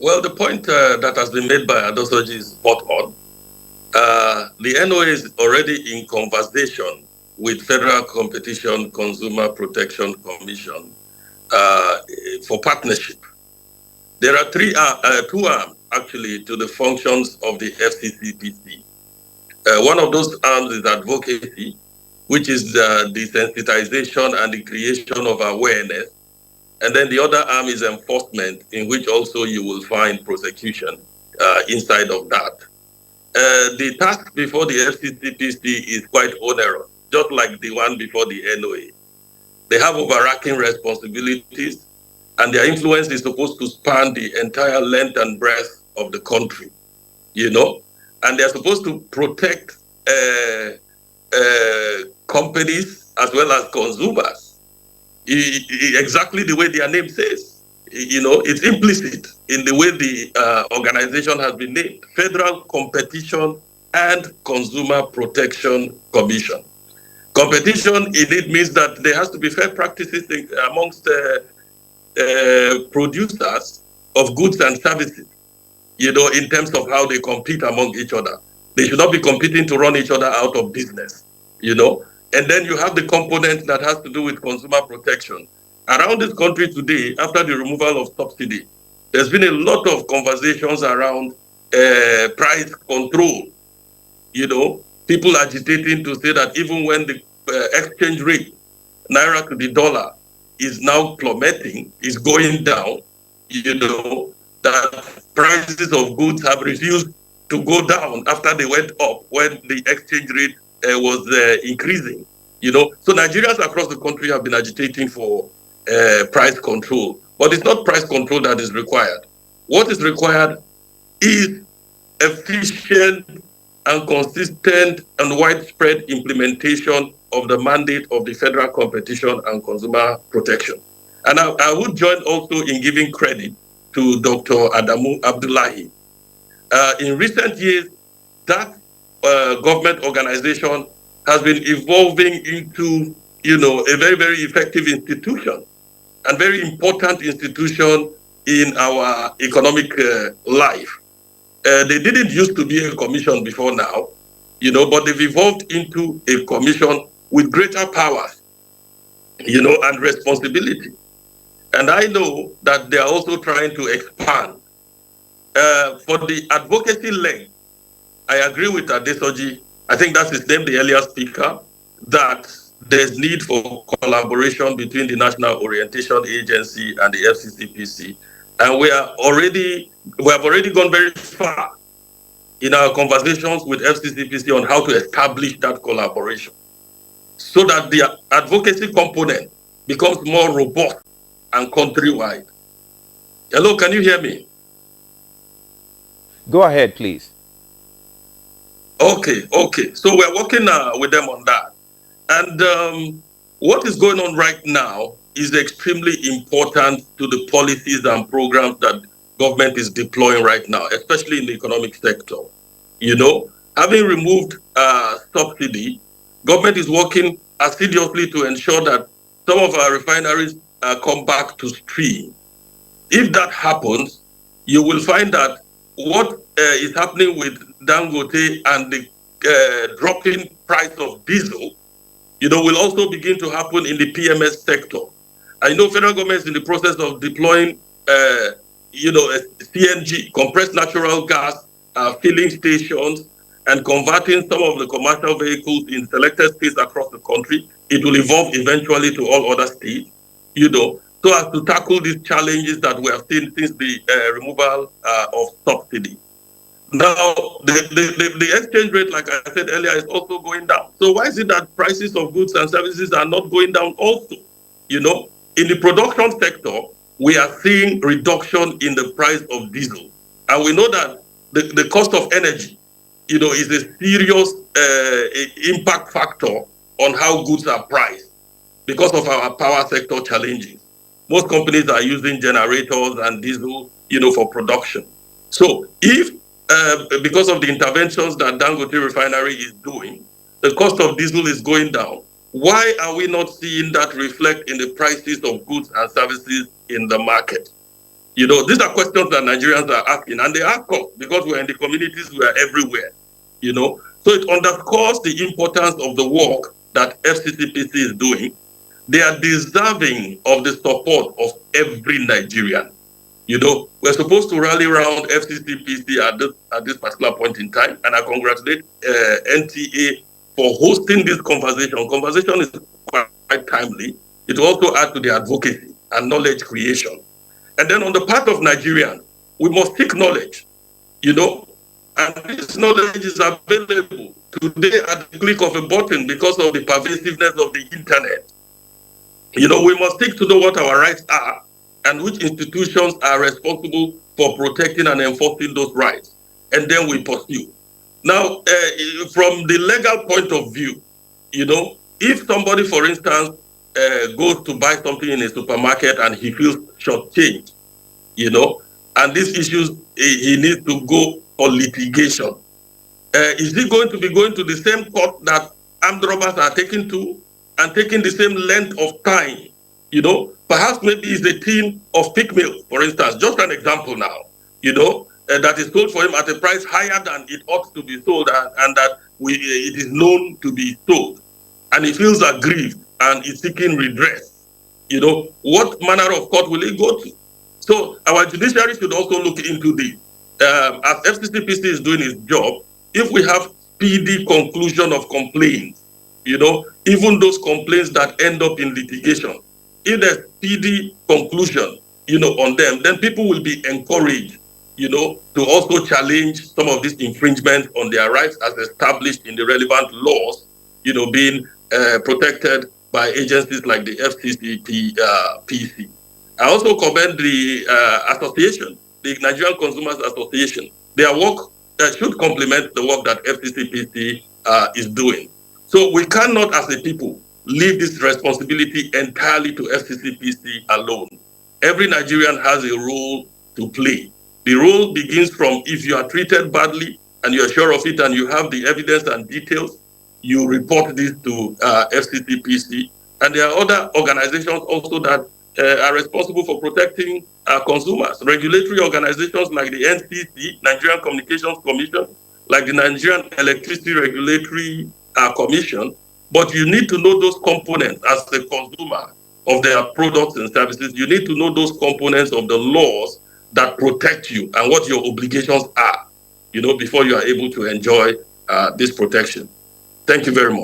Well, the point that has been made by Adosoji is spot on. The NOA is already in conversation with Federal Competition Consumer Protection Commission uh, for partnership. There are two arms actually to the functions of the FCCPC. One of those arms is advocacy, which is the sensitization and the creation of awareness. And then the other arm is enforcement, in which also you will find prosecution inside of that. The task before the FCCPC is quite onerous, just like the one before the NOA. They have overarching responsibilities, and their influence is supposed to span the entire length and breadth of the country, you know, and they're supposed to protect companies as well as consumers, exactly the way their name says. You know, it's implicit in the way the organization has been named, Federal Competition and Consumer Protection Commission. Competition indeed means that there has to be fair practices amongst producers of goods and services, you know, in terms of how they compete among each other. They should not be competing to run each other out of business, you know. And then you have the component that has to do with consumer protection. Around this country today, after the removal of subsidy, there's been a lot of conversations around price control. You know, people agitating to say that even when the exchange rate, naira to the dollar, is now plummeting, is going down, you know, that prices of goods have refused to go down after they went up when the exchange rate was increasing. You know, so Nigerians across the country have been agitating for price control, but it's not price control that is required. What is required is efficient and consistent and widespread implementation of the mandate of the Federal Competition and Consumer Protection. And I would join also in giving credit to Dr. Adamu Abdullahi. In recent years, that government organization has been evolving into, you know, a very, very effective institution and very important institution in our economic life. They didn't used to be a commission before now, you know, but they've evolved into a commission with greater powers, you know, and responsibility. And I know that they are also trying to expand. For the advocacy leg, I agree with Adesoji. I think that's his name, the earlier speaker, that there's need for collaboration between the National Orientation Agency and the FCCPC. And we have already gone very far in our conversations with FCCPC on how to establish that collaboration so that the advocacy component becomes more robust and countrywide. Hello, can you hear me? Go ahead, please. Okay. So we're working with them on that. And what is going on right now is extremely important to the policies and programs that government is deploying right now, especially in the economic sector. You know, having removed subsidy, government is working assiduously to ensure that some of our refineries come back to stream. If that happens, you will find that what is happening with Dangote and the dropping price of diesel, you know, will also begin to happen in the PMS sector. I know federal government is in the process of deploying, you know, CNG, compressed natural gas filling stations, and converting some of the commercial vehicles in selected states across the country. It will evolve eventually to all other states, you know, so as to tackle these challenges that we have seen since the removal of subsidy. Now, the exchange rate, like I said earlier, is also going down. So why is it that prices of goods and services are not going down also? You know, in the production sector, we are seeing reduction in the price of diesel. And we know that the cost of energy, you know, is a serious impact factor on how goods are priced because of our power sector challenges. Most companies are using generators and diesel, you know, for production. So if because of the interventions that Dangote refinery is doing, the cost of diesel is going down, why are we not seeing that reflect in the prices of goods and services in the market? You know, these are questions that Nigerians are asking, and they ask us because we're in the communities, we are everywhere. You know, so it underscores the importance of the work that FCCPC is doing. They are deserving of the support of every Nigerian. You know, we're supposed to rally around FCCPC at this particular point in time, and I congratulate NTA for hosting this conversation. Conversation is quite timely. It also adds to the advocacy and knowledge creation. And then on the part of Nigerians, we must seek knowledge, you know, and this knowledge is available today at the click of a button because of the pervasiveness of the internet. You know, we must seek to know what our rights are and which institutions are responsible for protecting and enforcing those rights. And then we pursue. Now, from the legal point of view, you know, if somebody, for instance, goes to buy something in a supermarket and he feels shortchanged, you know, and these issues, he needs to go for litigation. Is he going to be going to the same court that armed robbers are taken to and taking the same length of time? You know, perhaps maybe it's a tin of pig milk, for instance, just an example now, you know, that is sold for him at a price higher than it ought to be sold, and that it is known to be sold. And he feels aggrieved and is seeking redress. You know, what manner of court will he go to? So our judiciary should also look into this. As FCCPC is doing its job, if we have speedy conclusion of complaints, you know, even those complaints that end up in litigation, if there's speedy conclusion, you know, on them, then people will be encouraged, you know, to also challenge some of these infringements on their rights as established in the relevant laws, you know, being protected by agencies like the FCCPC. I also commend the association, the Nigerian Consumers Association. Their work should complement the work that FCCPC is doing. So we cannot, as a people, leave this responsibility entirely to FCCPC alone. Every Nigerian has a role to play. The role begins from if you are treated badly and you are sure of it and you have the evidence and details, you report this to FCCPC. And there are other organizations also that are responsible for protecting consumers. Regulatory organizations like the NCC, Nigerian Communications Commission, like the Nigerian Electricity Regulatory Commission. But you need to know those components as a consumer of their products and services. You need to know those components of the laws that protect you and what your obligations are, you know, before you are able to enjoy this protection. Thank you very much.